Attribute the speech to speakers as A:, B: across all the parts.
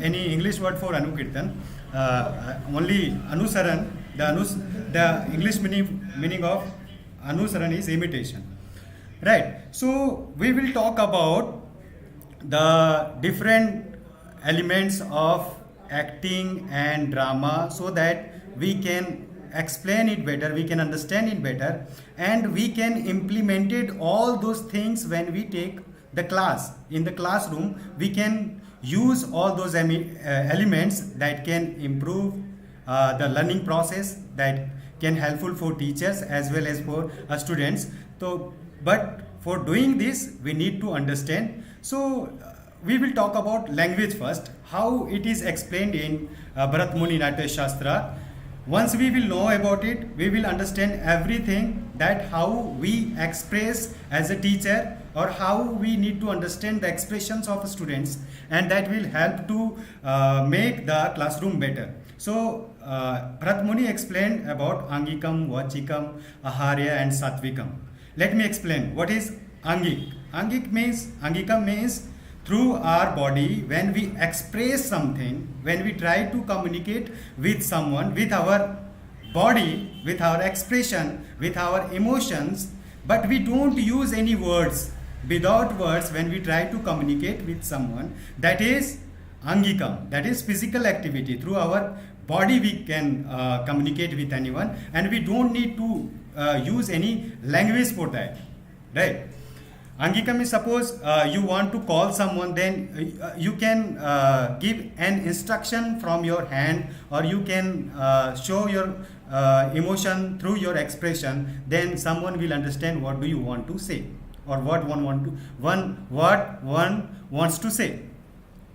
A: any English word for Anukirtan. Only Anusaran, the English meaning of Anusaran is imitation. Right. So we will talk about the different elements of acting and drama so that we can explain it better, we can understand it better, and we can implement it all those things when we take the class. In the classroom, we can use all those elements that can improve the learning process, that can helpful for teachers as well as for students. So, but for doing this, we need to understand. So, we will talk about language first, how it is explained in Bharat Muni Natya Shastra. Once we will know about it, we will understand everything, that how we express as a teacher, or how we need to understand the expressions of students, and that will help to make the classroom better. So Bharat Muni explained about Angikam, Vachikam, Aharya and Satvikam. Let me explain what is Angik. Angikam means through our body, when we express something, when we try to communicate with someone, with our body, with our expression, with our emotions, but we don't use any words. Without words, when we try to communicate with someone, that is Angikam, that is physical activity. Through our body we can communicate with anyone, and we don't need to use any language for that, right? Angikam is, suppose you want to call someone, then you can give an instruction from your hand, or you can show your emotion through your expression. Then someone will understand what do you want to say, or what one wants to say.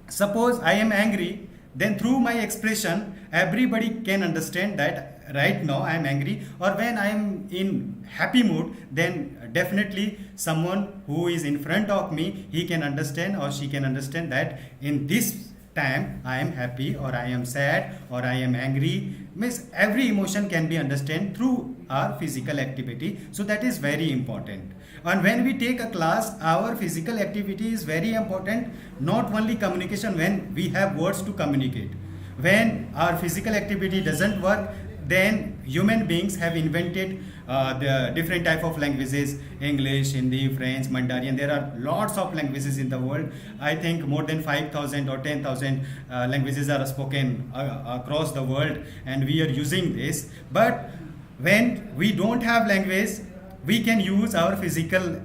A: Suppose I am angry, then through my expression, everybody can understand that right now I am angry, or when I am in happy mood, then definitely someone who is in front of me, he can understand or she can understand that in this time I am happy, or I am sad, or I am angry. Means every emotion can be understood through our physical activity. So that is very important. And when we take a class, our physical activity is very important. Not only communication, when we have words to communicate. When our physical activity doesn't work, then human beings have invented the different type of languages: English, Hindi, French, Mandarin. There are lots of languages in the world. I think more than 5,000 or 10,000 languages are spoken across the world, and we are using this. But when we don't have language, we can use our physical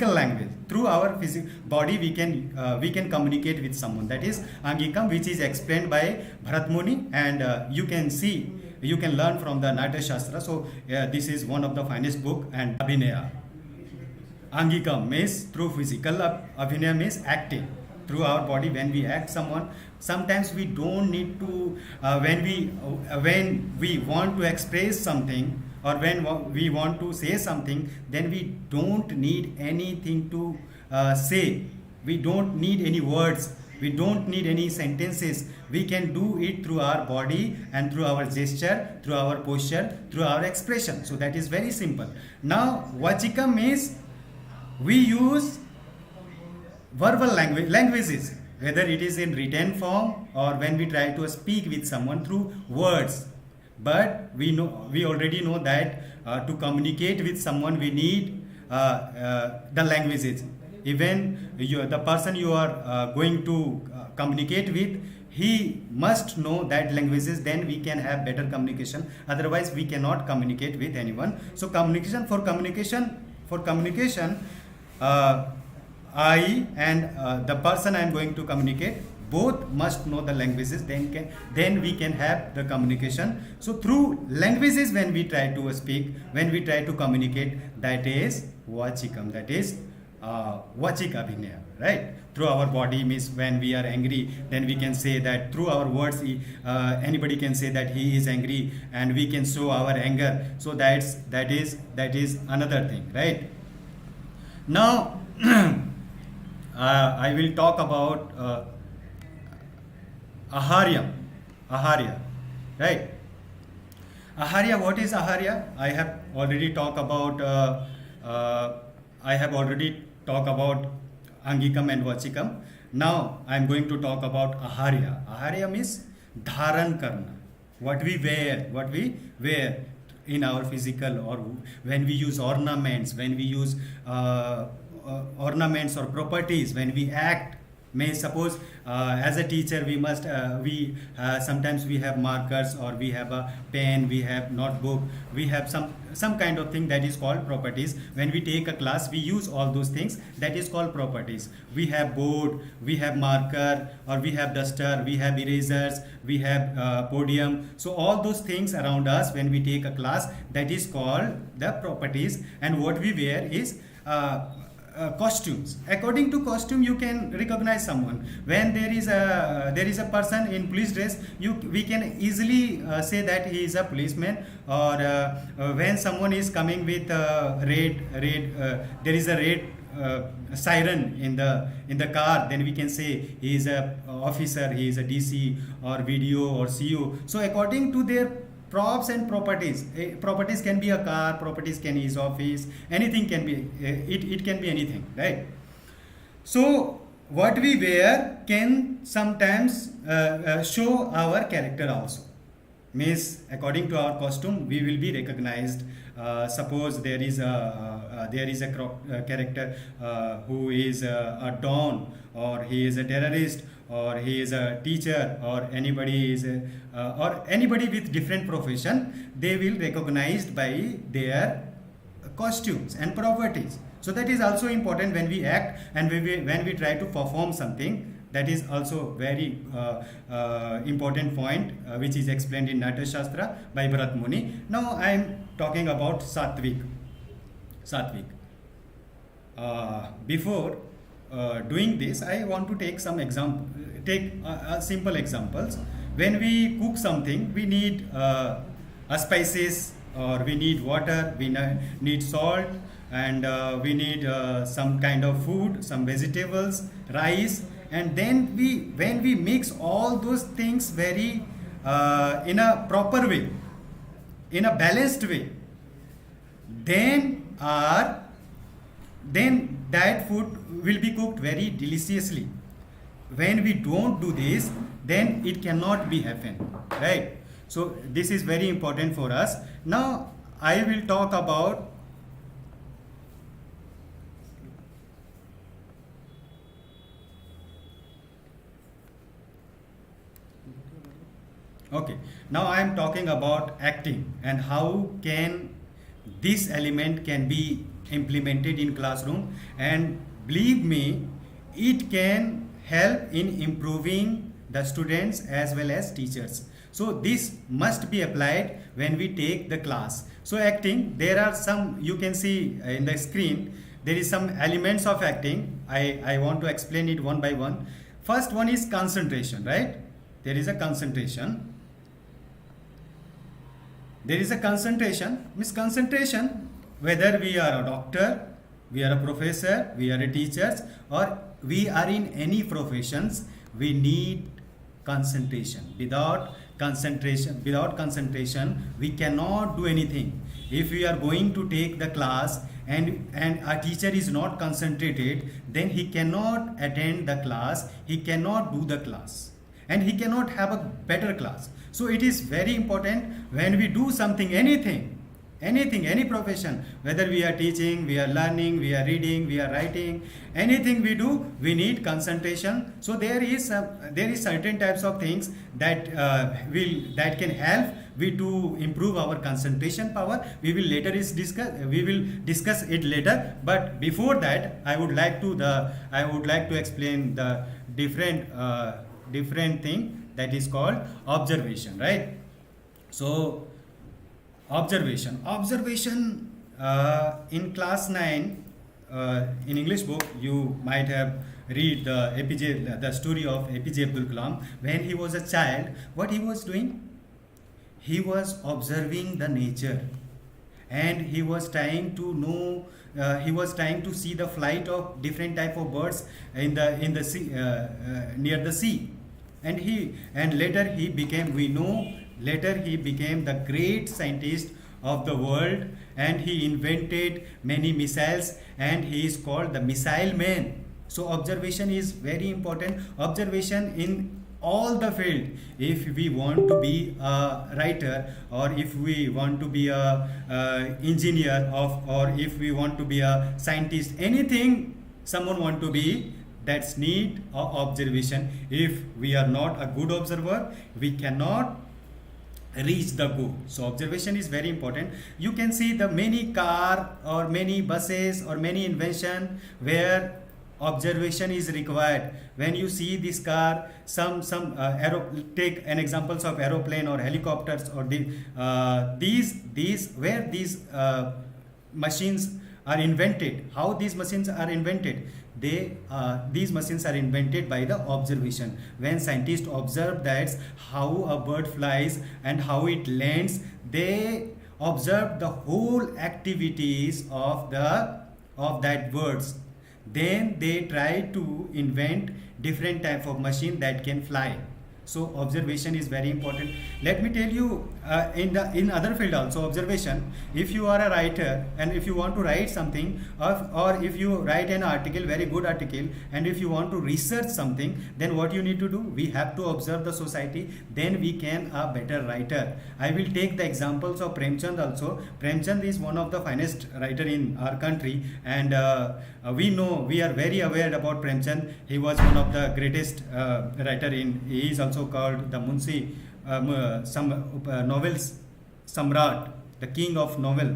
A: language. Through our body, we can communicate with someone. That is Angikam, which is explained by Bharat Muni, and you can see, you can learn from the Natya Shastra. So this is one of the finest book. And Abhinaya, Angikam means through physical, Abhinaya means acting. Through our body, when we act someone, sometimes we don't need to when we want to express something, or when we want to say something, then we don't need anything to say. We don't need any words, we don't need any sentences. We can do it through our body, and through our gesture, through our posture, through our expression. So that is very simple. Now Vachikam means we use verbal languages, whether it is in written form, or when we try to speak with someone through words. But we already know that to communicate with someone, we need the languages. Even the person you are going to communicate with, he must know that languages, then we can have better communication. Otherwise we cannot communicate with anyone. So for communication, I and the person I am going to communicate, both must know the languages, then we can have the communication. So through languages, when we try to speak, when we try to communicate, that is Vachikam, that is Vachik Abhinaya, right? Through our body means when we are angry, then we can say that through our words, anybody can say that he is angry, and we can show our anger. So that is another thing, right? Now I will talk about Aharya, right? Aharya, what is Aharya? I have already talked about Angikam and Vachikam. Now I am going to talk about aharya. Aharya means dharan karna. What we wear in our physical, or when we use ornaments, when we use ornaments or properties, when we act. May suppose as a teacher we must we sometimes we have markers, or we have a pen, we have notebook, we have some kind of thing that is called properties. When we take a class, we use all those things, that is called properties. We have board, we have marker, or we have duster, we have erasers, we have podium. So all those things around us when we take a class, that is called the properties. And what we wear is costumes. According to costume, you can recognize someone. When there is a person in police dress, we can easily say that he is a policeman. Or when someone is coming with there is a red siren in the car, then we can say he is a officer, he is a DC or video or CO. So according to their props and properties, properties can be a car, properties can be his office, anything can be, it can be anything, right? So what we wear can sometimes show our character also. Means according to our costume we will be recognized. Suppose there is a character who is a don, or he is a terrorist, or he is a teacher, or anybody is or anybody with different profession, they will recognized by their costumes and properties. So that is also important when we act and when we try to perform something. That is also very important point which is explained in Natya Shastra by Bharat Muni. Now I am talking about Satvik. Before doing this, I want to take some simple examples. When we cook something, we need a spices, or we need water, we need salt, and we need some kind of food, some vegetables, rice. And then when we mix all those things very in a proper way, in a balanced way, then that food will be cooked very deliciously. When we don't do this, then it cannot be happen, right? So this is very important for us. Now I will talk about okay, now I am talking about acting and how can this element can be implemented in classroom. And believe me, it can help in improving the students as well as teachers. So this must be applied when we take the class. So acting, there are some, you can see in the screen, there is some elements of acting. I want to explain it one by one. First one is concentration, right? There is a concentration. There is a concentration, means concentration, whether we are a doctor, we are a professor, we are a teachers, or we are in any professions, we need concentration. Without concentration, we cannot do anything. If we are going to take the class and a teacher is not concentrated, then he cannot attend the class, he cannot do the class, and he cannot have a better class. So it is very important when we do something, anything, any profession, whether we are teaching, we are learning, we are reading, we are writing, anything we do, we need concentration. So there is certain types of things that that can help we to improve our concentration power. We will discuss it later. But before that, I would like to explain the different thing that is called observation, right? So observation in class 9 in English book you might have read the story of APJ Abdul Kalam. When he was a child, what he was doing, he was observing the nature, and he was trying to know, he was trying to see the flight of different type of birds in the sea, near the sea. And later he became the great scientist of the world, and he invented many missiles, and he is called the missile man. So observation is very important. Observation in all the field. If we want to be a writer, or if we want to be a engineer of, or if we want to be a scientist, anything someone want to be, that's need observation. If we are not a good observer, we cannot reach the goal. So observation is very important. You can see the many car or many buses or many invention where observation is required. When you see this car, take an examples of aeroplane or helicopters, or these where these machines are invented. How these machines are invented? These machines are invented by the observation. When scientists observe that how a bird flies and how it lands, they observe the whole activities of that birds. Then they try to invent different type of machine that can fly. So observation is very important. Let me tell you, in other field also observation. If you are a writer and if you want to write something, or if you write an article, very good article, and if you want to research something, then what you need to do? We have to observe the society. Then we can a better writer. I will take the examples of Premchand also. Premchand is one of the finest writer in our country, and we are very aware about Premchand. He was one of the greatest writer in. He is also called the Munshi, novels Samrat, the king of novel,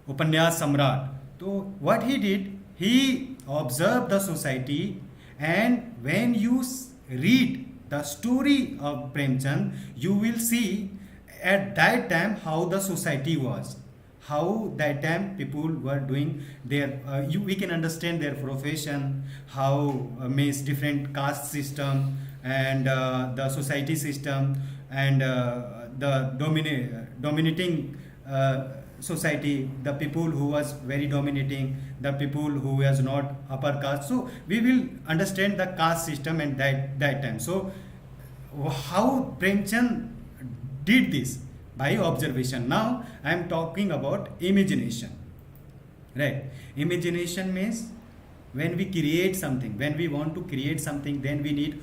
A: Upanyas Samrat. So what he did, he observed the society, and when you read the story of Premchand, you will see at that time how the society was, how that time people were doing their we can understand their profession, how means different caste system, and the society system, and the dominating society, the people who was very dominating, the people who was not upper caste. So we will understand the caste system and that time. So how Premchand did this? By observation. Now I am talking about imagination, right? Imagination means when we create something, when we want to create something, then we need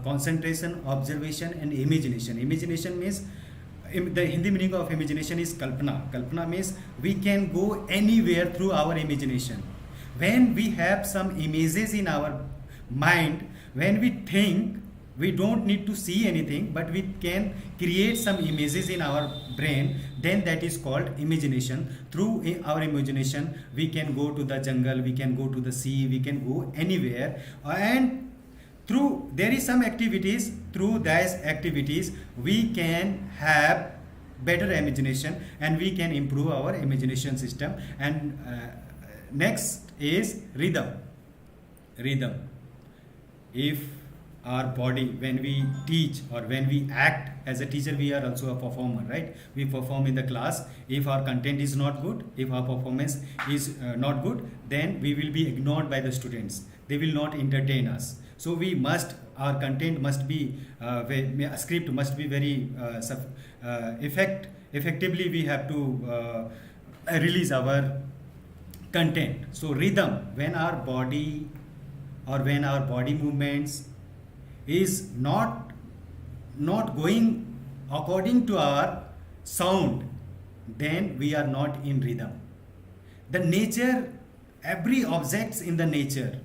A: concentration, observation, and imagination. Imagination means, the Hindi meaning of imagination is kalpana. Kalpana means we can go anywhere through our imagination. When we have some images in our mind, when we think, we don't need to see anything, but we can create some images in our brain, then that is called imagination. Through our imagination, we can go to the jungle, we can go to the sea, we can go anywhere, and through there is some activities, through those activities we can have better imagination, and we can improve our imagination system. And next is rhythm. If our body, when we teach or when we act as a teacher, we are also a performer, right? We perform in the class. If our content is not good, if our performance is not good, then we will be ignored by the students. They will not entertain us. So we must, our content must be a script must be very effectively we have to release our content. So rhythm, when our body or when our body movements is not going according to our sound, then we are not in rhythm. The nature, every objects in the nature,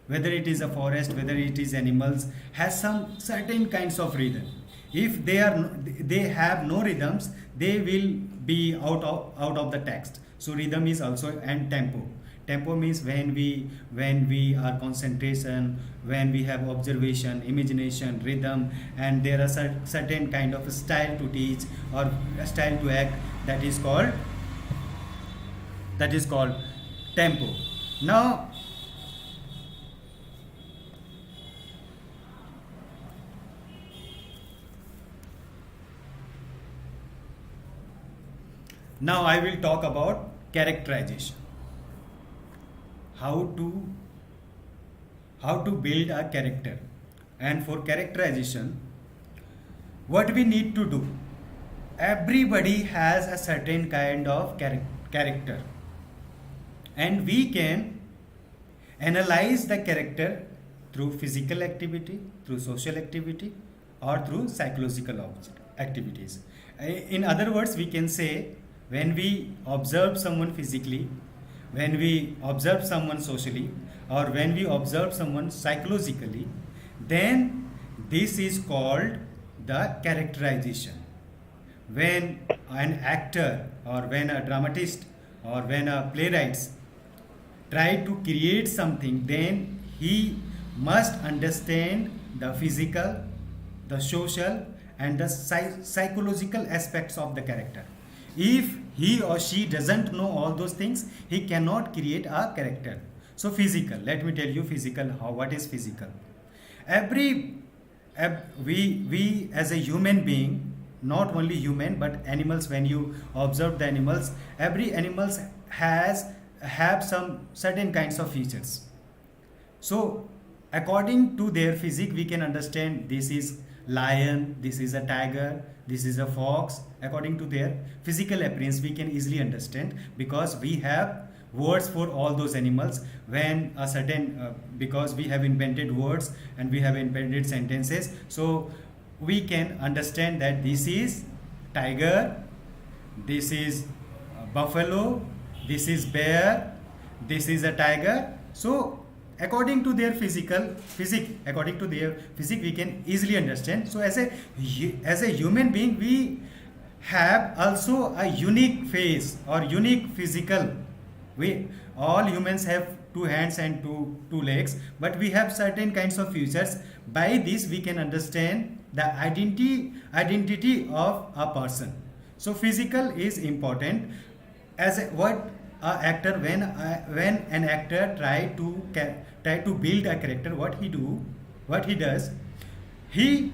A: whether it is a forest, whether it is animals, has some certain kinds of rhythm. If they have no rhythms, they will be out of the text. So rhythm is also, and tempo. Tempo means when we are concentration, when we have observation, imagination, rhythm, and there are certain kind of style to teach or a style to act, that is called tempo. Now I will talk about characterization. How to build a character. And for characterization, what we need to do, everybody has a certain kind of character, and we can analyze the character through physical activity, through social activity, or through psychological activities. In other words, we can say when we observe someone physically, when we observe someone socially, or when we observe someone psychologically, then this is called the characterization. When an actor or when a dramatist or when a playwright try to create something, then he must understand the physical, the social, and the psychological aspects of the character. If he or she doesn't know all those things, he cannot create a character. So physical, let me tell you physical, how what is physical. Every we as a human being, not only human but animals, when you observe the animals, every animals has have some certain kinds of features. So according to their physique we can understand this is lion, this is a tiger, this is a fox. According to their physical appearance we can easily understand, because we have words for all those animals. When a certain because we have invented words and we have invented sentences, so we can understand that this is tiger, this is buffalo, this is bear, this is a tiger. So according to their physique, according to their physique we can easily understand. So as a human being we have also a unique face or unique physical. We all humans have two hands and two legs, but we have certain kinds of features. By this we can understand the identity of a person. So physical is important. As a, what a actor when an actor try to build a character, what he does, he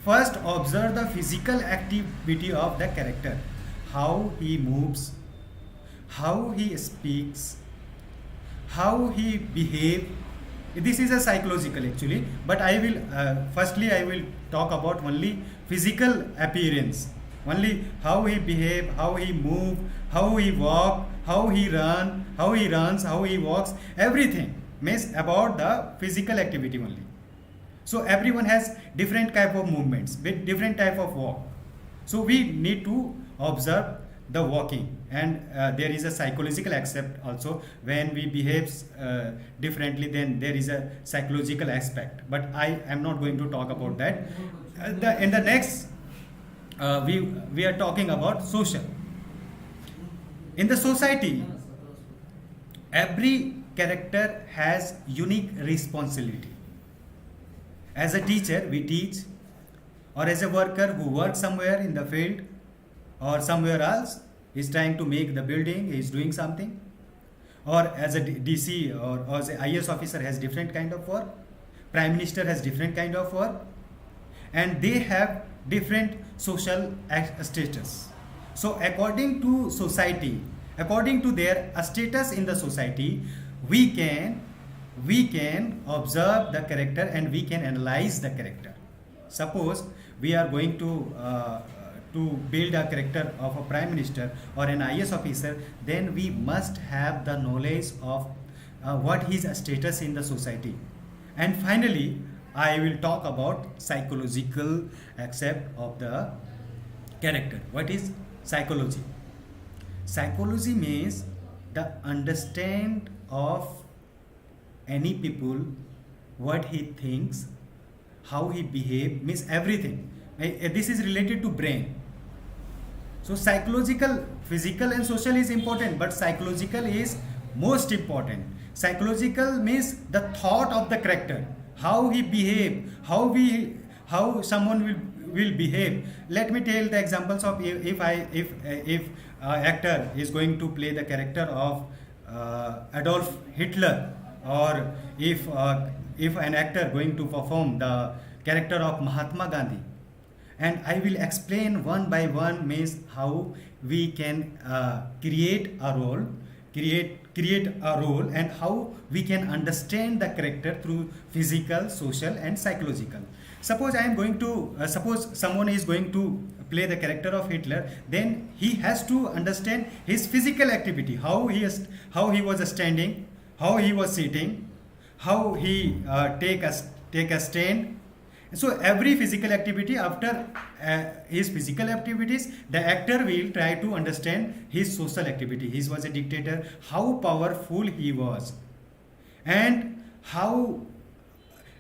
A: first observe the physical activity of the character, how he moves, how he speaks, how he behave. This is a psychological actually, but I will firstly I will talk about only physical appearance, only how he behave, how he move, how he walk, how he runs, how he walks. Everything means about the physical activity only. So everyone has different type of movements with different type of walk. So we need to observe the walking, and there is a psychological aspect also. When we behave differently, then there is a psychological aspect, but I am not going to talk about that. In the next we are talking about social. In the society every character has unique responsibility. As a teacher we teach, or as a worker who works somewhere in the field or somewhere else, is trying to make the building, is doing something, or as a DC or as a IS officer has different kind of work, prime minister has different kind of work, and they have different social status. So according to society, according to their status in the society, we can observe the character and we can analyze the character. Suppose we are going to build a character of a prime minister or an IS officer, then we must have the knowledge of what his status in the society. And finally I will talk about psychological aspect of the character. What is psychology? Psychology means the understand of any people, what he thinks, how he behave, means everything. This is related to brain. So psychological, physical and social is important, but psychological is most important. Psychological means the thought of the character, how he behave, how someone will behave. Let me tell the examples of if actor is going to play the character of Adolf Hitler, or if an actor going to perform the character of Mahatma Gandhi, and I will explain one by one means how we can create a role, and how we can understand the character through physical, social and psychological. Suppose I am going to suppose someone is going to play the character of Hitler, then he has to understand his physical activity, how he was standing, how he was sitting, how he take a stand. So every physical activity, after his physical activities, the actor will try to understand his social activity. He was a dictator, how powerful he was, and how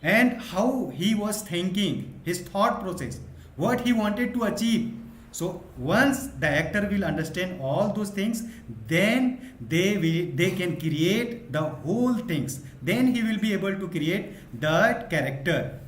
A: how he was thinking, his thought process, what he wanted to achieve. So once the actor will understand all those things, then they can create the whole things. Then he will be able to create that character.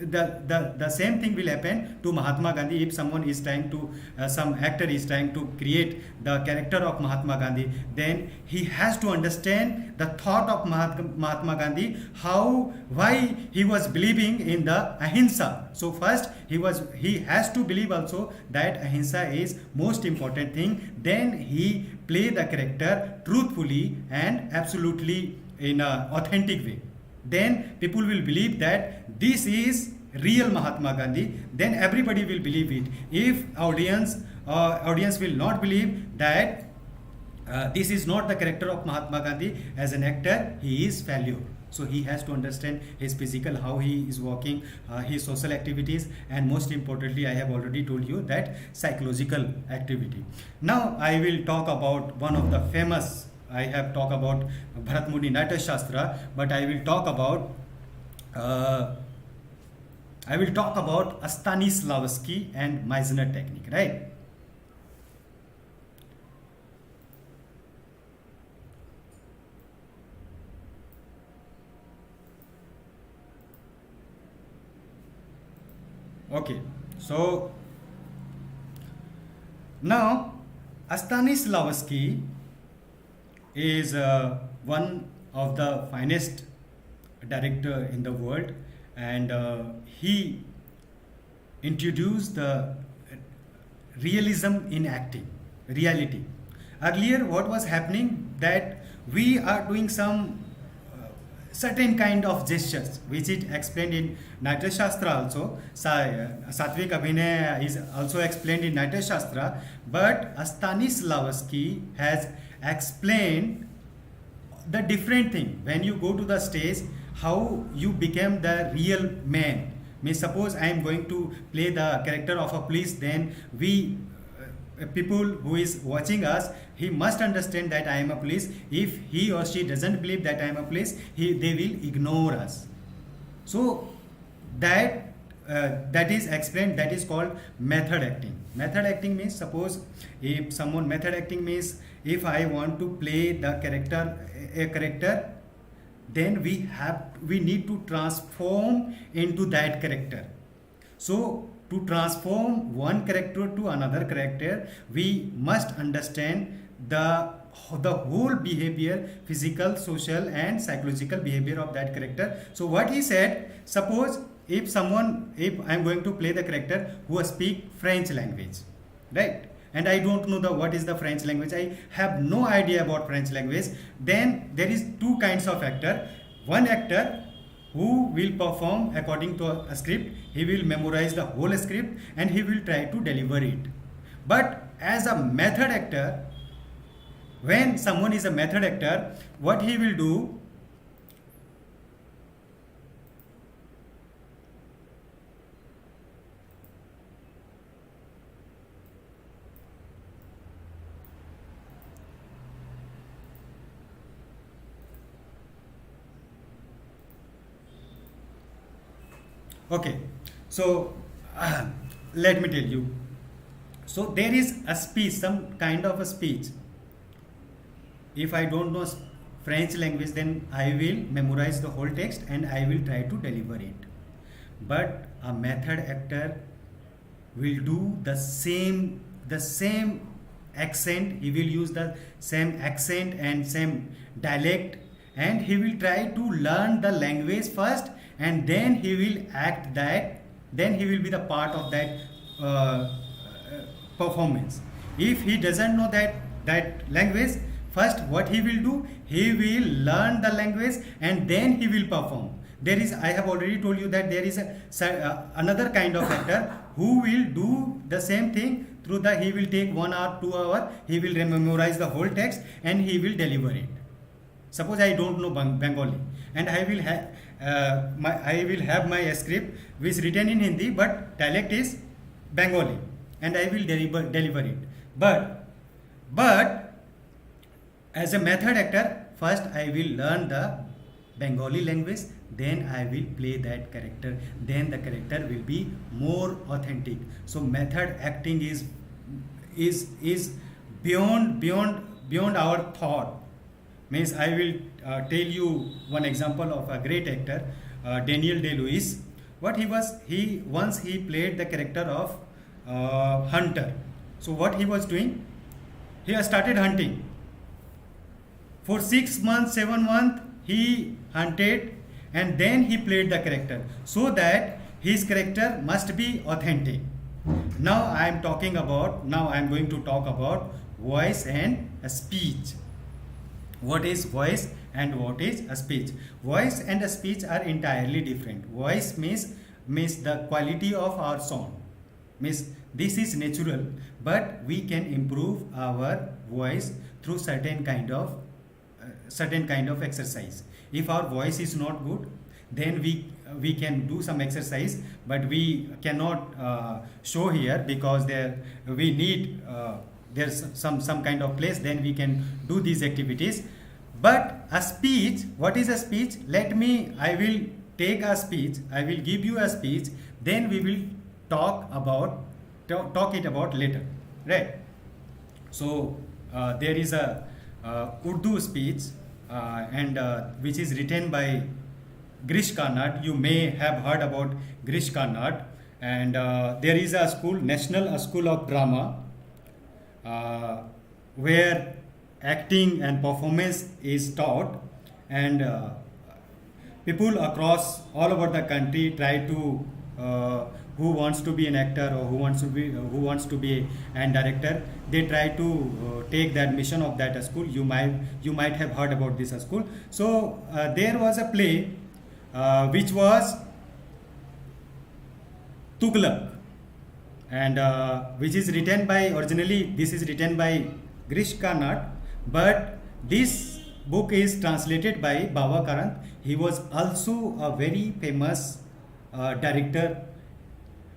A: The same thing will happen to Mahatma Gandhi. If someone is trying to some actor is trying to create the character of Mahatma Gandhi, then he has to understand the thought of Mahatma Gandhi, how why he was believing in the ahimsa. So first he has to believe also that ahimsa is most important thing. Then he play the character truthfully and absolutely in a authentic way. Then people will believe that this is real Mahatma Gandhi. Then everybody will believe it. If audience will not believe that this is not the character of Mahatma Gandhi as an actor, he is failure. So he has to understand his physical, how he is walking, his social activities, and most importantly, I have already told you that psychological activity. Now I will talk about one of the famous. I have talked about Bharat Muni Natya Shastra, but I will talk about Stanislavski and Meisner technique, right? Okay, so now Stanislavski is one of the finest director in the world, and he introduced the realism in acting, reality. Earlier what was happening, that we are doing some certain kind of gestures which is explained in Natya Shastra also. Satvik Abhinay is also explained in Natya Shastra, but Stanislavski has explained the different thing. When you go to the stage, how you become the real man. Means suppose I am going to play the character of a police, then we people who is watching us, he must understand that I am a police. If he or she doesn't believe that I am a police, they will ignore us. So that is explained, that is called method acting. Method acting means, suppose if someone, method acting means if I want to play the character, then we need to transform into that character. So to transform one character to another character, we must understand the whole behavior, physical, social and psychological behavior of that character. So what he said, suppose if I'm going to play the character who speak French language, right? And I don't know what is the French language, I have no idea about French language. Then there is two kinds of actor. One actor who will perform according to a script, he will memorize the whole script and he will try to deliver it. But as a method actor, when someone is a method actor, what he will do, okay, so let me tell you. So there is a speech, some kind of a speech. If I don't know French language, then I will memorize the whole text and I will try to deliver it. But a method actor will do the same accent. He will use the same accent and same dialect, and he will try to learn the language first, and then he will act that. Then he will be the part of that performance. If he doesn't know that language, first what he will do, he will learn the language and then he will perform. I have already told you that there is another kind of actor who will do the same thing he will take 1 hour, 2 hour, he will memorize the whole text and he will deliver it. Suppose I don't know Bengali, and I will have my script which is written in Hindi, but dialect is Bengali, and I will deliver it. But as a method actor, first I will learn the Bengali language, then I will play that character, then the character will be more authentic. So method acting is beyond our thought. Means I will tell you one example of a great actor, Daniel Day-Lewis. What he once he played the character of hunter. So what he was doing, he has started hunting for 6 months, 7 months. He hunted and then he played the character, so that his character must be authentic. Now I am going to talk about voice and speech. What is voice and what is a speech? Voice and a speech are entirely different. Voice means the quality of our sound. Means this is natural, but we can improve our voice through certain kind of exercise. If our voice is not good, then we can do some exercise, but we cannot show here because we need there's some kind of place, then we can do these activities. But a speech, what is a speech? I will take a speech, I will give you a speech, then we will talk it about later, right? So there is a Urdu speech and which is written by Girish Karnad. You may have heard about Girish Karnad, and there is a school, National School of Drama, where acting and performance is taught, and people across all over the country try to who wants to be an actor or who wants to be an director, they try to take the admission of that school. You might have heard about this school. So there was a play which was Tughlaq, and which is written by, originally this is written by Girish Karnad, but this book is translated by Baba Karan. He was also a very famous director,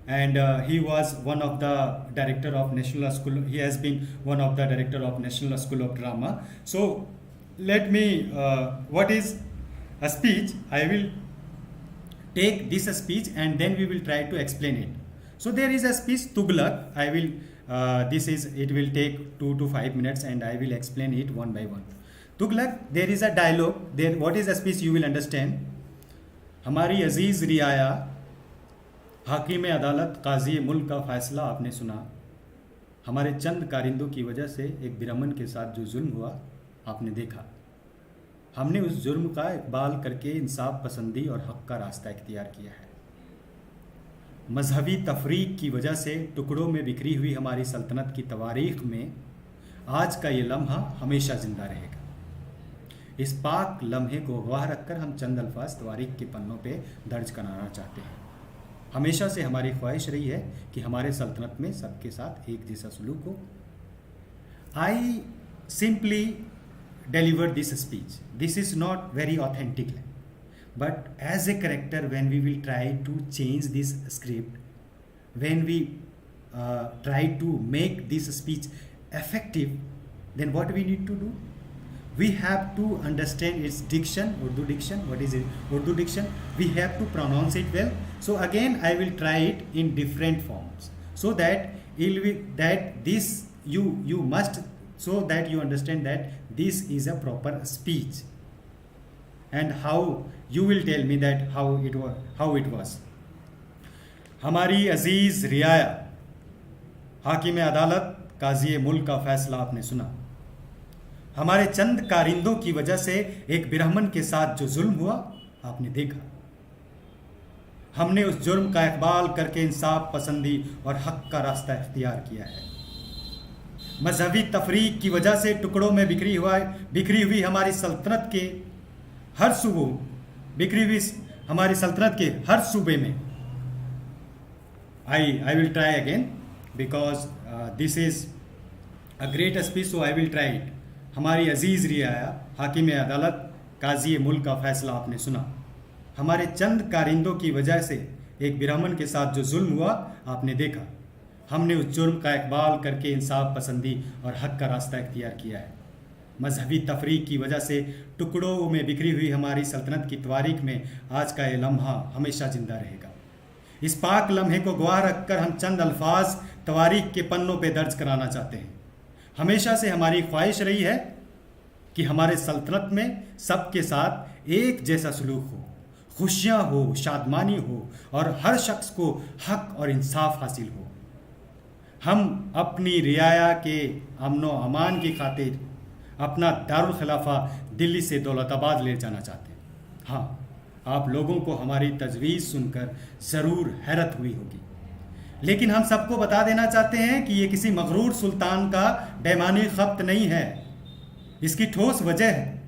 A: and he was one of the director of National School. He has been one of the director of National School of Drama. So let me, what is a speech? I will take this speech and then we will try to explain it. So there is a speech Tughlaq. It will take 2 to 5 minutes and I will explain it one by one. Tughlaq, there is a dialogue there. What is a speech? You will understand. हमारी अजीज रियाया, हाकिम अदालत, काजी मुल्क का फैसला आपने सुना। हमारे चंद कारिंदों की वजह से एक बिरहमन के साथ जो जुल्म हुआ आपने देखा। हमने उस जुर्म का इकबाल करके इंसाफ पसंदी और हक का रास्ता इख्तियार किया है। मजहबी तफरीक की वजह से टुकड़ों में बिखरी हुई हमारी सल्तनत की तवारीख में आज का ये लम्हा हमेशा ज़िंदा रहेगा। इस पाक लम्हे को गवाह रखकर हम चंद अल्फाज तवारीख के पन्नों पे दर्ज कराना चाहते हैं। हमेशा से हमारी ख्वाहिश रही है कि हमारे सल्तनत में सबके साथ एक जैसा सलूक हो। I simply deliver this speech. This is not very authentic, but as a character, when we will try to change this script, when we try to make this speech effective, then what we need to do? We have to understand its diction, Urdu diction. What is it? Urdu diction. We have to pronounce it well. So again, I will try it in different forms, so that you must, so that you understand that this is a proper speech, and how you will tell me that how it was. हमारी अजीज रियाया, हाकिम अदालत, काजी मुल्क का फैसला आपने सुना। हमारे चंद कारिंदों की वजह से एक बिरहमन के साथ जो जुल्म हुआ आपने देखा। हमने उस जुर्म का इकबाल करके इंसाफ पसंदी और हक का रास्ता इख्तियार किया है। मजहबी तफरीक की वजह से टुकड़ों में बिखरी हुई हमारी सल्तनत के हर सूबे में, I will try again because this is a great speech, so I will try it. हमारी अजीज़ रियाया, हाकिम अदालत, काजी मुल्क का फैसला आपने सुना। हमारे चंद कारिंदों की वजह से एक ब्राह्मण के साथ जो जुल्म हुआ आपने देखा। हमने उस जुर्म का इकबाल करके इंसाफ पसंदी और हक का रास्ता इख्तियार किया है। मजहबी तफरीक की वजह से टुकड़ों में बिखरी हुई हमारी सल्तनत की तवारीख में आज का ये लम्हा हमेशा जिंदा रहेगा। इस पाक लम्हे को गवाह रखकर हम चंद अल्फाज तवारीख के पन्नों पे दर्ज कराना चाहते हैं। हमेशा से हमारी ख्वाहिश रही है कि हमारे सल्तनत में सबके साथ एक जैसा सलूक हो, खुशियाँ हो, शादमानी हो और हर शख्स को हक और इंसाफ हासिल हो। हम अपनी रियाया के अमनो अमान की खातिर अपना दारुल खिलाफा दिल्ली से दौलताबाद ले जाना चाहते हैं। हाँ, आप लोगों को हमारी तजवीज़ सुनकर ज़रूर हैरत हुई होगी, लेकिन हम सबको बता देना चाहते हैं कि ये किसी मगरूर सुल्तान का बेईमानी खप्त नहीं है। इसकी ठोस वजह है।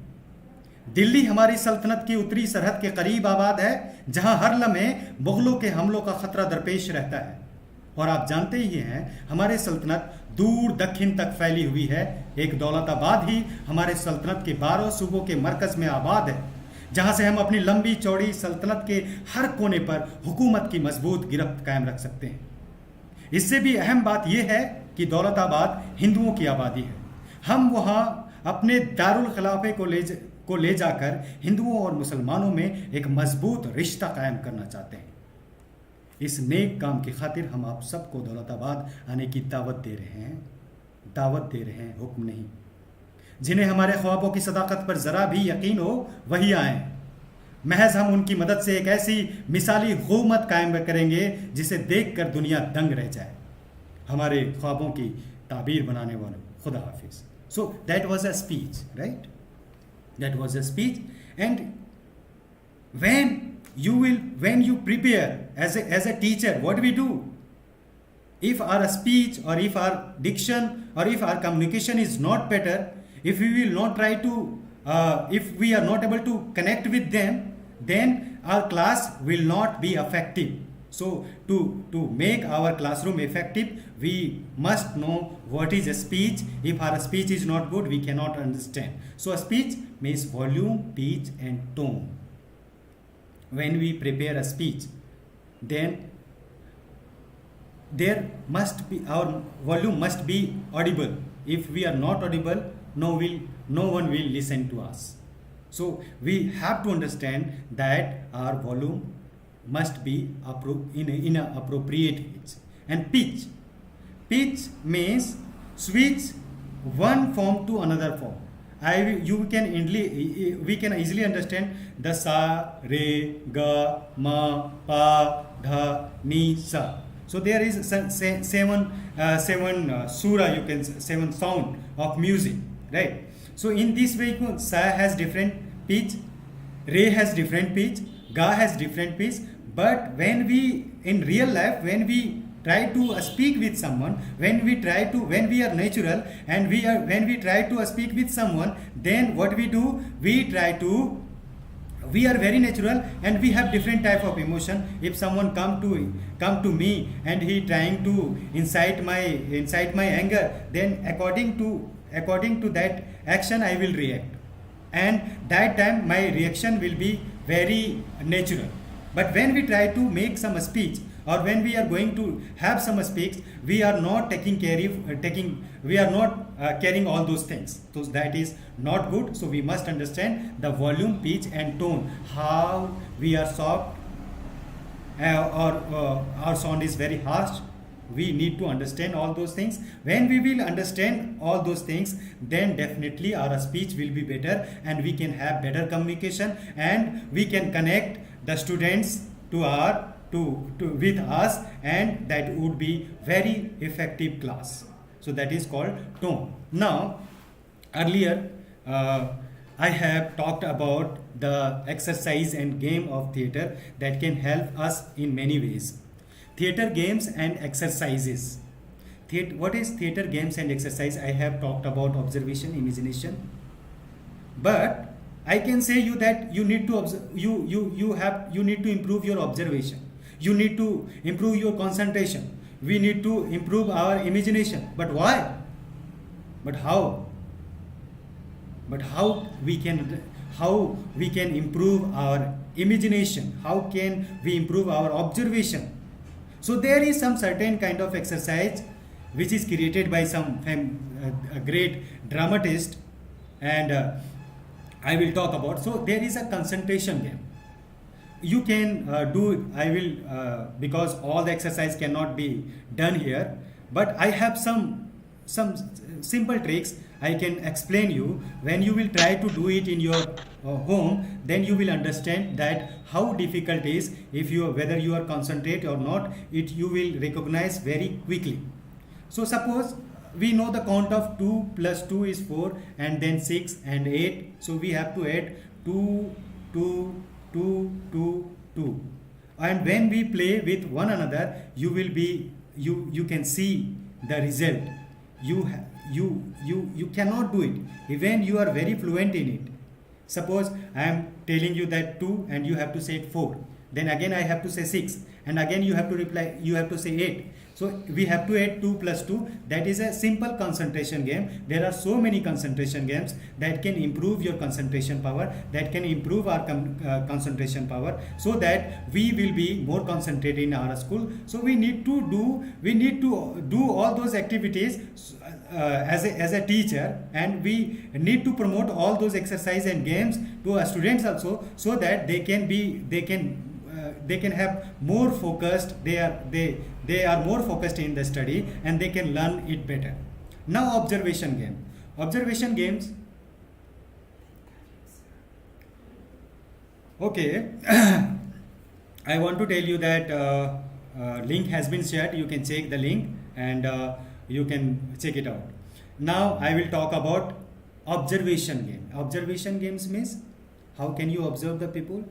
A: दिल्ली हमारी सल्तनत की उत्तरी सरहद के करीब आबाद है, जहां हर लम्हे मुगलों के हमलों का खतरा दरपेश रहता है। और आप जानते ही हैं, हमारे सल्तनत दूर दक्षिण तक फैली हुई है। एक दौलताबाद ही हमारे सल्तनत के 12 सूबों के मरकज में आबाद है, जहां से हम अपनी लंबी चौड़ी सल्तनत के हर कोने पर हुकूमत की मजबूत गिरफ्त कायम रख सकते हैं। इससे भी अहम बात यह है कि दौलताबाद हिंदुओं की आबादी है। हम वहां अपने दारुल खिलाफे को ले जाकर हिंदुओं और मुसलमानों में एक मजबूत रिश्ता कायम करना चाहते हैं। इस नेक काम की खातिर हम आप सबको दौलताबाद आने की दावत दे रहे हैं, हुक्म नहीं। जिन्हें हमारे ख्वाबों की सदाकत पर ज़रा भी यकीन हो वही आएँ। महज हम उनकी मदद से एक ऐसी मिसाली हुकूमत कायम करेंगे जिसे देखकर दुनिया दंग रह जाए। हमारे ख्वाबों की ताबीर बनाने वालों, खुदा हाफिज। So that was a speech, right? That was a speech. And when you prepare as a teacher, what we do? If our speech or if our diction or if our communication is not better, if we will not try to if we are not able to connect with them, then our class will not be effective. So to make our classroom effective, we must know what is a speech. If our speech is not good, we cannot understand. So a speech means volume, pitch and tone. When we prepare a speech, then there must be, our volume must be audible. If we are not audible, no one will listen to us. So we have to understand that our volume must be in a appropriate pitch. And pitch means switch one form to another form. We can easily understand the sa, re, ga, ma, pa, dha, ni, sa. So there is seven surah, you can say, 7 sound of music, right? So in this way, sa has different pitch, re has different pitch, ga has different pitch. But when we in real life, when we try to speak with someone, when we are natural and when we try to speak with someone, then what we do, we are very natural and we have different type of emotion. If someone come to me and he trying to incite my anger, then according to that action I will react, and that time my reaction will be very natural. But when we try to make some speech, or when we are going to have some speech, we are not carrying all those things. So that is not good. So we must understand the volume, pitch and tone, how we are soft or our sound is very harsh. We need to understand all those things. When we will understand all those things, then definitely our speech will be better and we can have better communication, and we can connect the students with us, and that would be very effective class. So that is called tone. Now, earlier I have talked about the exercise and game of theatre that can help us in many ways. Theatre games and exercises. What is theatre games and exercise? I have talked about observation, imagination, but I can say you that you need to you need to improve your observation. You need to improve your concentration. We need to improve our imagination. But why? But how? but how we can improve our imagination, how can we improve our observation. So there is some certain kind of exercise which is created by some a great dramatist, and I will talk about. So there is a concentration game. You can do. I will because all the exercise cannot be done here, but I have some simple tricks I can explain you. When you will try to do it in your home, then you will understand that how difficult is, if you whether you are concentrate or not, it you will recognize very quickly. So suppose we know the count of 2 plus 2 is 4, and then 6 and 8. So we have to add 2, 2, 2, 2, 2. And when we play with one another, you can see the result. You cannot do it even you are very fluent in it. Suppose I am telling you that 2 and you have to say 4, then again I have to say 6, and again you have to reply, you have to say 8. So we have to add 2 plus 2. That is a simple concentration game. There are so many concentration games that can improve your concentration power, that can improve our concentration power, so that we will be more concentrated in our school. So we need to do all those activities as a teacher, and we need to promote all those exercise and games to our students also, so that they can have more focused, they are more focused in the study, and they can learn it better. Now observation games. Okay. I want to tell you that link has been shared. You can check the link, and you can check it out. Now I will talk about observation game. Observation games means how can you observe the people.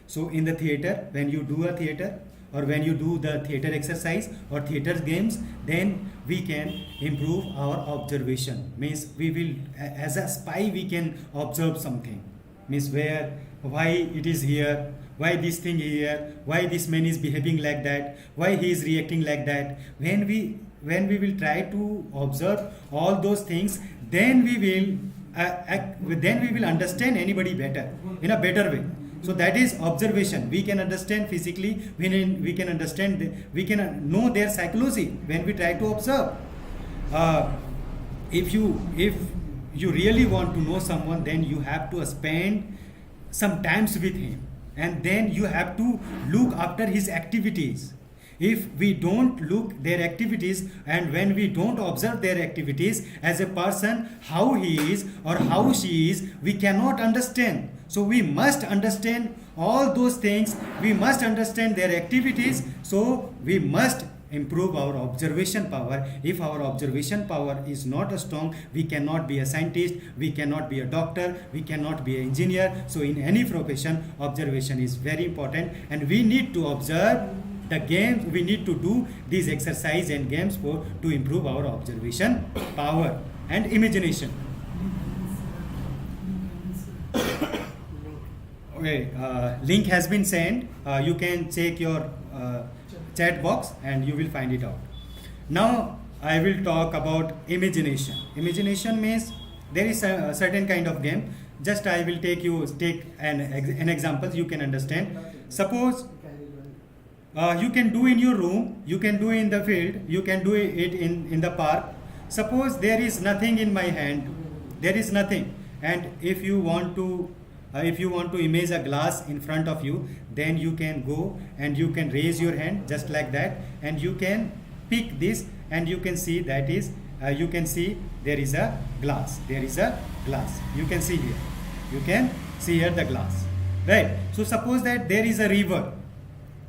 A: So in the theater, when you do a theater, or when you do the theater exercise or theater games, then we can improve our observation. Means we will, as a spy, we can observe something. Means why it is here, why this thing here, why this man is behaving like that, why he is reacting like that. When we will try to observe all those things, then we will understand anybody better, in a better way. So that is observation. We can understand physically, we can understand, we can know their psychology when we try to observe. If you really want to know someone, then you have to spend some times with him, and then you have to look after his activities. If we don't look their activities, and when we don't observe their activities as a person, how he is or how she is, we cannot understand. So we must understand all those things, we must understand their activities. So we must improve our observation power. If our observation power is not strong, we cannot be a scientist, we cannot be a doctor, we cannot be an engineer. So in any profession, observation is very important, and we need to observe the games. We need to do these exercise and games to improve our observation power and imagination. Okay, link has been sent. You can check your chat box and you will find it out. Now I will talk about imagination. Imagination means there is a certain kind of game. Just I will take an example, you can understand. Suppose you can do in your room, you can do in the field, you can do it in the park. Suppose there is nothing in my hand, there is nothing, and if you want to image a glass in front of you, then you can go and you can raise your hand just like that, and you can pick this, and you can see that is you can see there is a glass, you can see here the glass, right? So suppose that there is a river,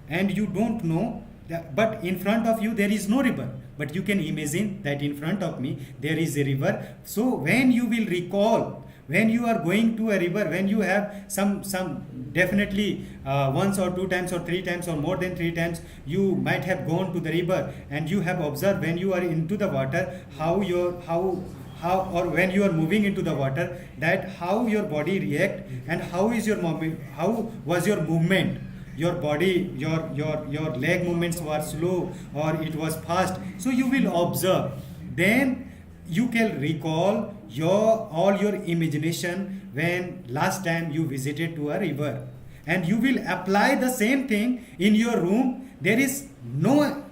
A: and you don't know that, but in front of you there is no river, but you can imagine that in front of me there is a river. So when you will recall, when you are going to a river, when you have some definitely once or two times or three times or more than three times, you might have gone to the river, and you have observed when you are into the water how or when you are moving into the water, that how your body react, and how was your movement, your body, your leg movements were slow or it was fast. So you will observe. Then you can recall your all your imagination when last time you visited to a river, and you will apply the same thing in your room. There is no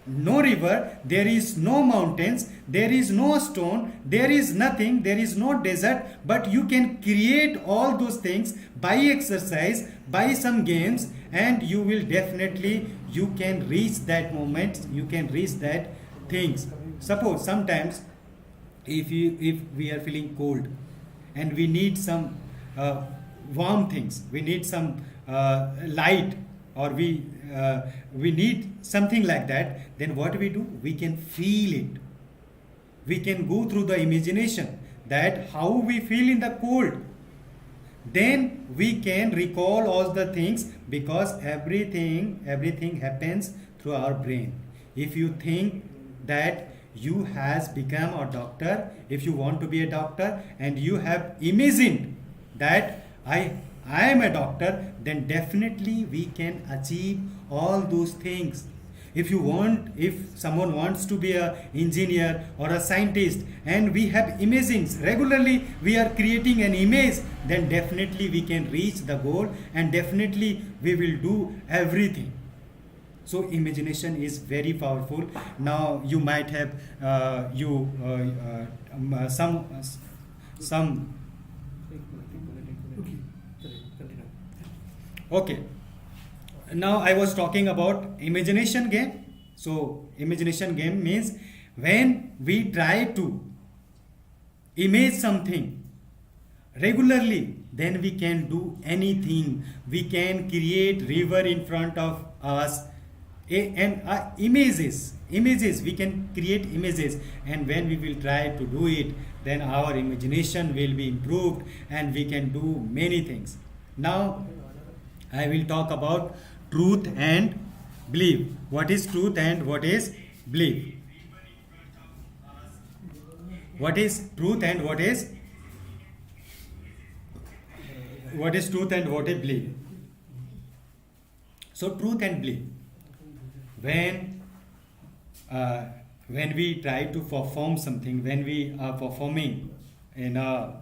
A: river, there is no mountains, there is no stone, there is nothing, there is no desert, but you can create all those things by exercise, by some games, and you will definitely, you can reach that moment, you can reach that things. Suppose sometimes if we are feeling cold and we need some warm things, we need some light, or we need something like that, then what we do, we can feel it, we can go through the imagination that how we feel in the cold, then we can recall all the things, because everything happens through our brain. If you think that you has become a doctor, if you want to be a doctor and you have imagined that I am a doctor, then definitely we can achieve all those things. If someone wants to be a engineer or a scientist, and we have imagings regularly, we are creating an image, then definitely we can reach the goal, and definitely we will do everything. So imagination is very powerful. Now you might have some. Okay, now I was talking about imagination game. So imagination game means when we try to image something regularly, then we can do anything. We can create river in front of us, and images, we can create images, and when we will try to do it, then our imagination will be improved and we can do many things. Now I will talk about truth and belief. What is truth and what is belief? What is truth and what is truth and what is belief? So truth and belief, when we try to perform something, when we are performing in a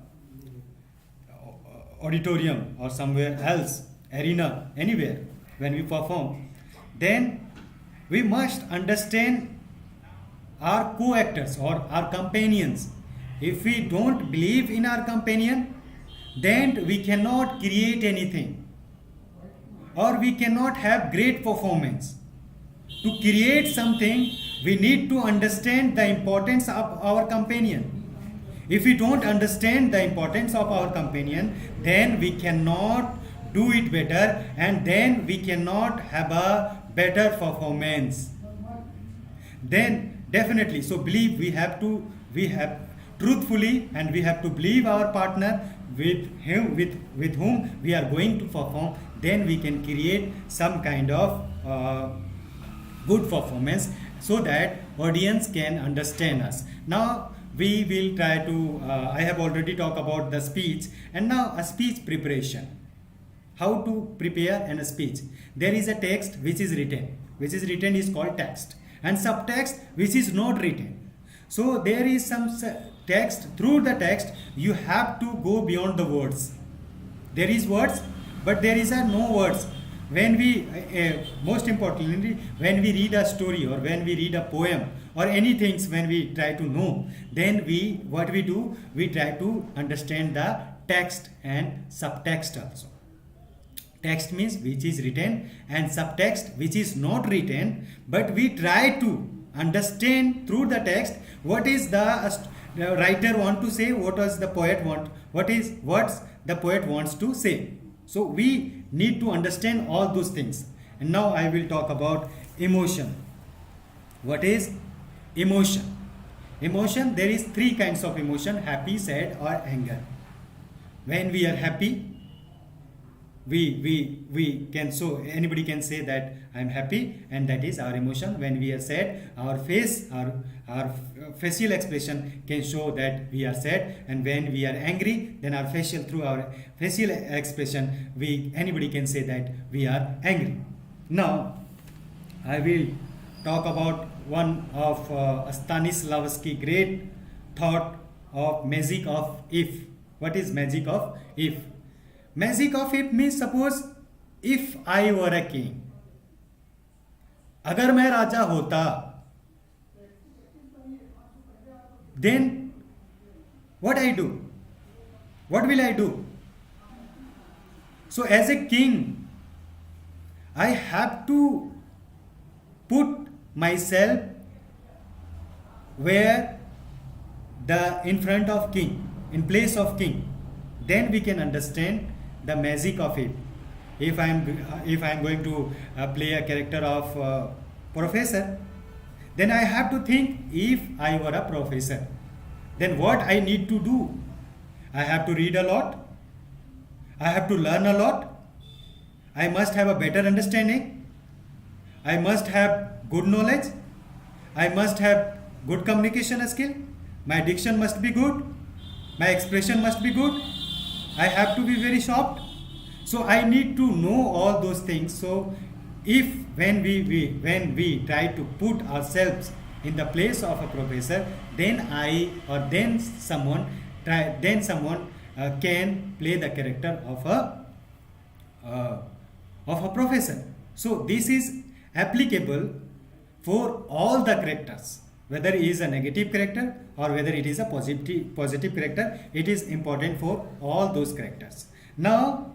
A: auditorium or somewhere else, arena, anywhere, when we perform, then we must understand our co-actors or our companions. If we don't believe in our companion, then we cannot create anything, or we cannot have great performance. To create something, we need to understand the importance of our companion. If we don't understand the importance of our companion, then we cannot do it better, and then we cannot have a better performance. Then definitely, so believe, we have truthfully, and we have to believe our partner with whom we are going to perform, then we can create some kind of good performance, so that audience can understand us. Now we will try to I have already talked about the speech, and now a speech preparation. How to prepare a speech? There is a text which is written is called text, and subtext which is not written. So there is some text. Through the text you have to go beyond the words. There is words, but there is no words. When we most importantly, when we read a story or when we read a poem or anything, when we try to know, then what we do, we try to understand the text and subtext also. Text means which is written, and subtext which is not written, but we try to understand through the text what is the writer want to say, what does the poet want, what's the poet wants to say. So we need to understand all those things. And now I will talk about emotion. What is emotion? Emotion, there is three kinds of emotion: happy, sad, or anger. When we are happy, we can, so anybody can say that I'm happy, and that is our emotion. When we are sad, our facial expression can show that we are sad, and when we are angry, then through our facial expression, anybody can say that we are angry. Now I will talk about one of Stanislavski, great thought of magic of if. What is magic of if? Magic of if means suppose if I were a king. अगर मैं राजा होता, then what I do? What will I do? So as a king, I have to put myself where in front of king, in place of king. Then we can understand the magic of it. If I'm going to play a character of professor, then I have to think, if I were a professor, then what I need to do? I have to read a lot. I have to learn a lot. I must have a better understanding. I must have good knowledge. I must have good communication skill. My diction must be good. My expression must be good. I have to be very sharp. So I need to know all those things. So if when we try to put ourselves in the place of a professor, then someone can play the character of a professor. So this is applicable for all the characters, whether it is a negative character or whether it is a positive character. It is important for all those characters. Now,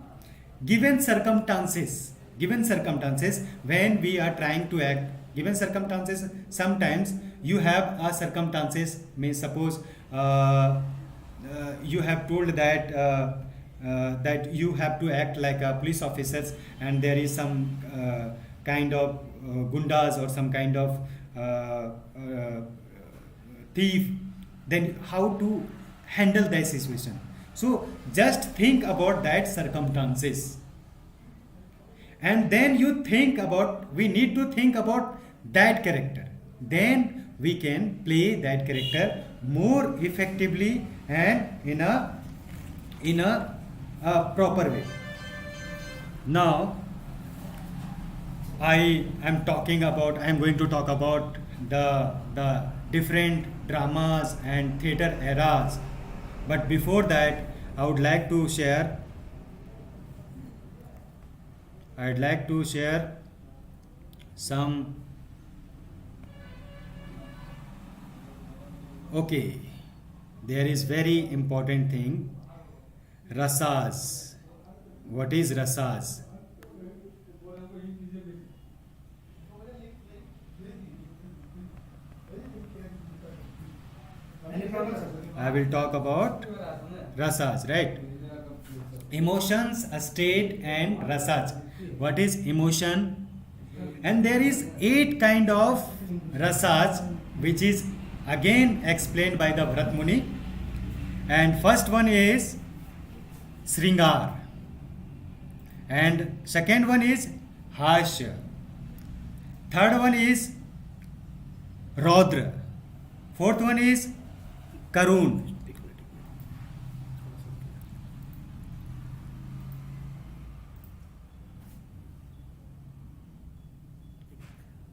A: given circumstances, when we are trying to act, given circumstances, sometimes you have a circumstances, means suppose you have told that you have to act like a police officers, and there is some kind of gundas or some kind of thief. Then how to handle that situation? So just think about that circumstances, and then we need to think about that character. Then we can play that character more effectively and in a proper way. Now I am going to talk about the different dramas and theater eras. But before that, I'd like to share some. Okay, there is very important thing, rasas. What is rasas? I will talk about rasas, right? Emotions, state and rasas. What is emotion? And there is 8 kind of rasas, which is again explained by the Bharat Muni. And first one is Sringar, and second one is Hashya, third one is Raudra, fourth one is Karun,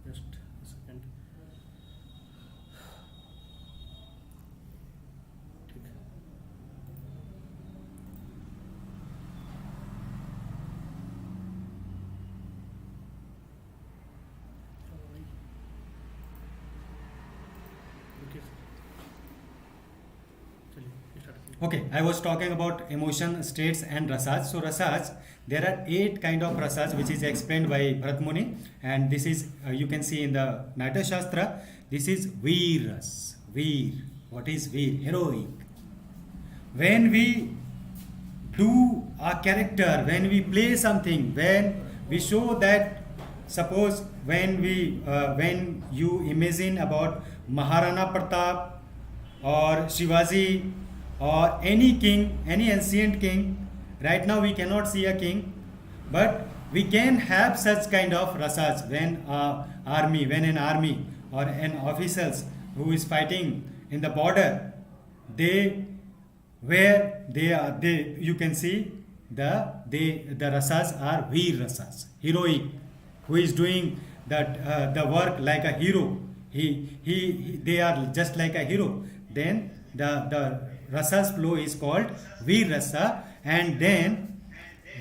B: Just a second.
A: Okay, I was talking about emotion, states and rasas. So rasas, there are 8 kind of rasas which is explained by Bharat Muni, and this is you can see in the Natya Shastra. This is Veeras. Veer. What is Veer? Heroic. When we do a character, when we play something, when we show that, suppose when you imagine about Maharana Pratap or Shivaji or any king, any ancient king. Right now we cannot see a king, but we can have such kind of rasas when an army or an officers who is fighting in the border, you can see the rasas are veer rasas, heroic, who is doing that the work like a hero. They are just like a hero. Then the rasa's flow is called Veer Rasa, and then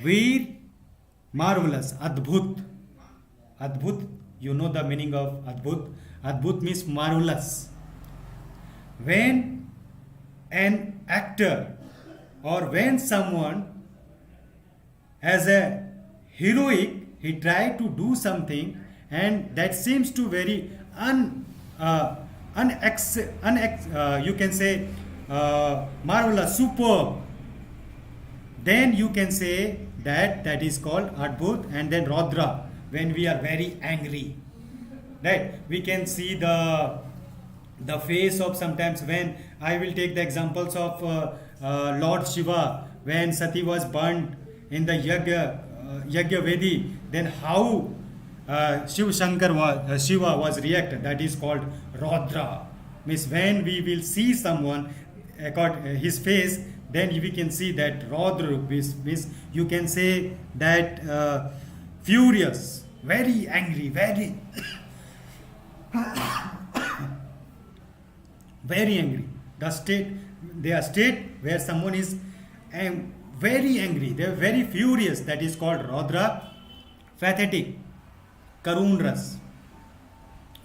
A: Veer, marvelous, Adbhut. Adbhut, you know the meaning of Adbhut. Adbhut means marvelous. When an actor or when someone as a heroic, he tried to do something and that seems to very you can say marvelous, superb, then you can say that is called Adbhut. And then Rodra, when we are very angry, right? We can see the face of, sometimes when I will take the examples of Lord Shiva, when Sati was burnt in the Yagya Vedi, then how Shiva was reacted, that is called Rodra. Means when we will see someone his face, then we can see that Rodra means you can say that furious, very angry, very very angry. Their state where someone is very angry, they are very furious, that is called Rodra. Pathetic, Karun Ras.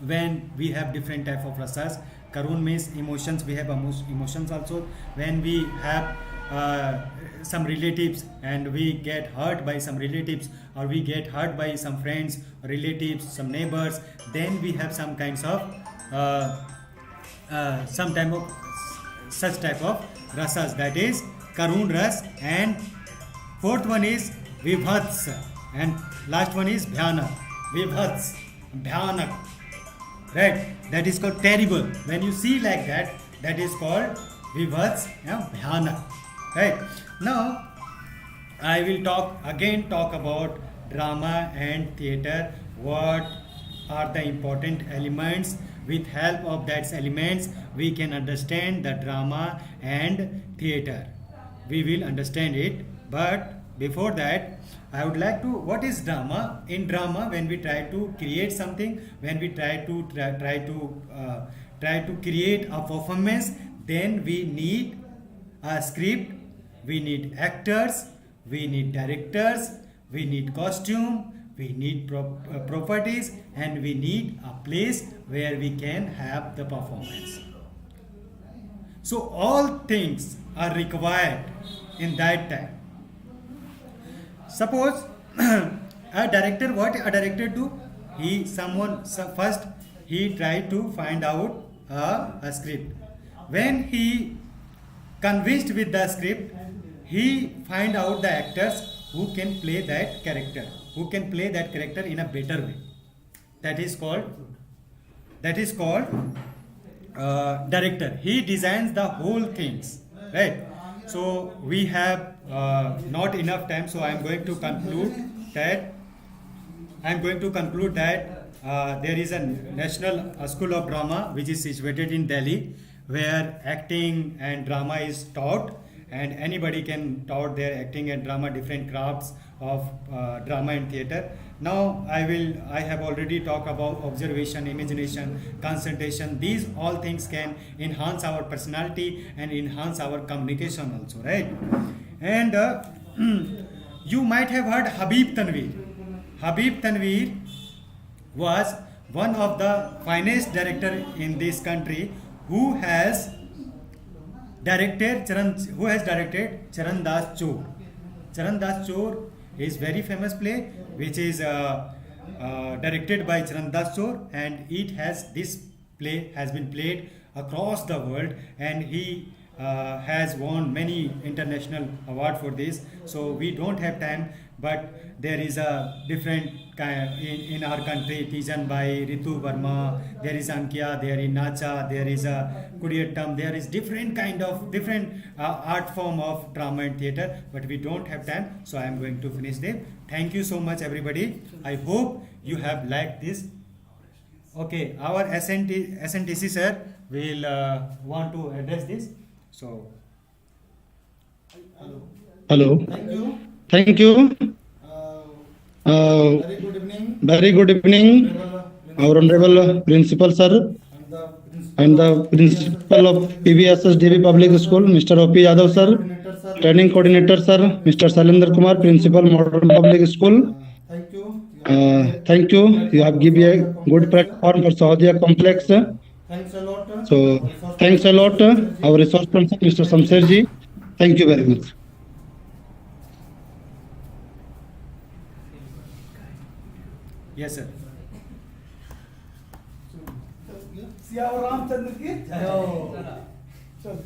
A: When we have different type of rasas, Karun means emotions, we have emotions also. When we have some relatives and we get hurt by some relatives, or we get hurt by some friends, relatives, some neighbors, then we have some kinds of some type of such type of rasas, that is Karun Ras. And fourth one is Vibhats, and last one is Bhyanak. Vibhats, Bhyanak, right? That is called terrible. When you see like that, that is called Vibhats, Bhyanak, right? Now I will talk about drama and theatre. What are the important elements? With help of that elements, we can understand the drama and theatre. We will understand it, but before that, I would like to, what is drama? In drama, when we try to create something, when we try to create a performance, then we need a script, we need actors, we need directors, we need costume, we need properties, and we need a place where we can have the performance. So all things are required in that time. Suppose a director, what a director do? First he try to find out a script. When he convinced with the script, he find out the actors who can play that character, in a better way. That is called director. He designs the whole things, right? So we have not enough time, so I am going to conclude that there is a National School of Drama which is situated in Delhi, where acting and drama is taught, and anybody can taught their acting and drama, different crafts of drama and theatre. Now I have already talked about observation, imagination, concentration. These all things can enhance our personality and enhance our communication also, right? And you might have heard Habib Tanveer. Habib Tanveer was one of the finest director in this country who has directed Charan Das Chor. Charan Das Chor is very famous play which is directed by Charan Das Chor, and this play has been played across the world, and he has won many international awards for this. So we don't have time, but there is a different kind in our country, Tijan by Ritu Verma, there is Ankia, there is Nacha, there is a Kudiyattam, there is different art form of drama and theatre, but we don't have time, so I am going to finish them. Thank you so much everybody. I hope you have liked this. Okay, our SNTC sir will want to address this. So,
C: hello. Thank you. Very good evening, our honorable principal sir, and the principal of PVSSDB Public School, Mr. O.P. Yadav sir, training coordinator sir, Mr. Salendra Kumar, principal Modern Public School. Thank you. You have given a good platform for Sahadia Complex.
D: Thanks a lot.
C: So thanks a lot, our resource person, Mr. Samser ji. Thank you very much.
A: Yes, sir.
D: Siyavar Ramchandra की जय हो। चल।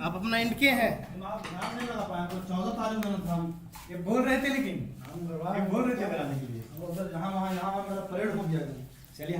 B: आप अपना and किए हैं?
D: ध्यान नहीं लगा पाया तो 14 तारीख में था।
A: ये बोल रहे थे लेकिन
D: हम
A: ये बोल रहे थे कराने के लिए।
D: यहाँ वहाँ मेरा परेड हो गया।
A: चलिए